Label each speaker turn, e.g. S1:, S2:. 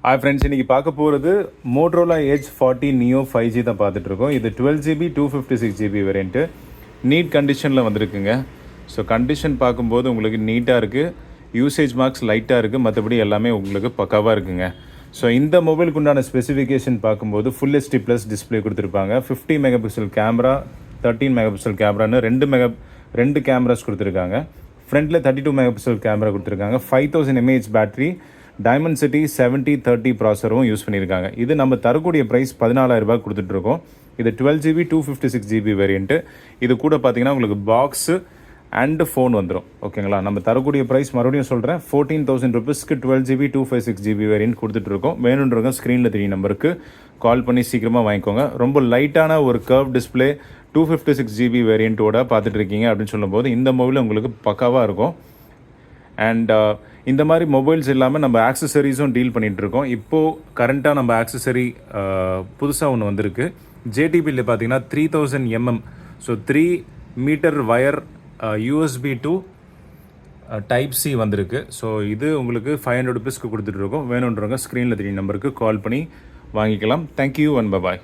S1: Hi friends, இன்றைக்கி பார்க்க போகிறது மோட்ரோலா எட்ஜ் 40 நியோ 5G தான் பார்த்துட்ருக்கோம். இது 12GB 256GB வேரியண்ட்டு நீட் கண்டிஷனில் வந்திருக்குங்க. ஸோ கண்டிஷன் பார்க்கும்போது உங்களுக்கு நீட்டாக இருக்குது, யூசேஜ் மார்க்ஸ் லைட்டாக இருக்குது, மற்றபடி எல்லாமே உங்களுக்கு பக்காவாக இருக்குங்க. ஸோ இந்த மொபைலுக்கு உண்டான ஸ்பெசிஃபிகேஷன் பார்க்கும்போது ஃபுல் HD ப்ளஸ் டிஸ்பிளே கொடுத்துருப்பாங்க. 50 மெகாபிக்சல் கேமரா, 13 மெகாபிக்சல் கேமரான்னு ரெண்டு கேமராஸ் கொடுத்துருக்காங்க. ஃப்ரண்ட்டில் 32 மெகாபிக்சல் கேமரா கொடுத்துருக்காங்க. 5000 mAh பேட்டரி, டைமண்ட்சிட்டி 7030 ப்ராசரும் யூஸ் பண்ணியிருக்காங்க. இது நம்ம தரக்கூடிய ப்ரைஸ் 14,000 ரூபாய் கொடுத்துட்ருக்கோம். இது 12GB 256GB வேரியண்ட்டு. இது கூட பார்த்தீங்கன்னா உங்களுக்கு பாக்ஸு அண்டு ஃபோன் வந்துடும். ஓகேங்களா? நம்ம தரக்கூடிய ப்ரைஸ் மறுபடியும் சொல்கிறேன், 14,000 ருபீஸ்க்கு 12GB 256GB வேரியண்ட் கொடுத்துட்ருக்கோம். வேணுன்றவங்க ஸ்க்ரீனில் 3 நம்பருக்கு கால் பண்ணி சீக்கிரமாக வாங்கிக்கோங்க. ரொம்ப லைட்டான ஒரு கர்வ் டிஸ்பிளே 256GB வேரியண்ட்டோட பார்த்துட்ருக்கீங்க அப்படின்னு சொல்லும்போது இந்த மொபைல் உங்களுக்கு பக்காவாக இருக்கும். அண்ட் இந்த மாதிரி மொபைல்ஸ் இல்லாமல் நம்ம ஆக்சசரிஸும் டீல் பண்ணிகிட்ருக்கோம். இப்போது கரண்ட்டாக நம்ம ஆக்சசரி புதுசாக ஒன்று வந்திருக்கு. JTBயில் பார்த்தீங்கன்னா 3000 mm, so 3 metre wire USB to Type C வந்திருக்கு. ஸோ இது உங்களுக்கு 500 ருபீஸ்க்கு கொடுத்துட்ருக்கோம். வேணுன்றவங்க ஸ்க்ரீனில் 3 நம்பருக்கு கால் பண்ணி வாங்கிக்கலாம். Thank you and bye bye.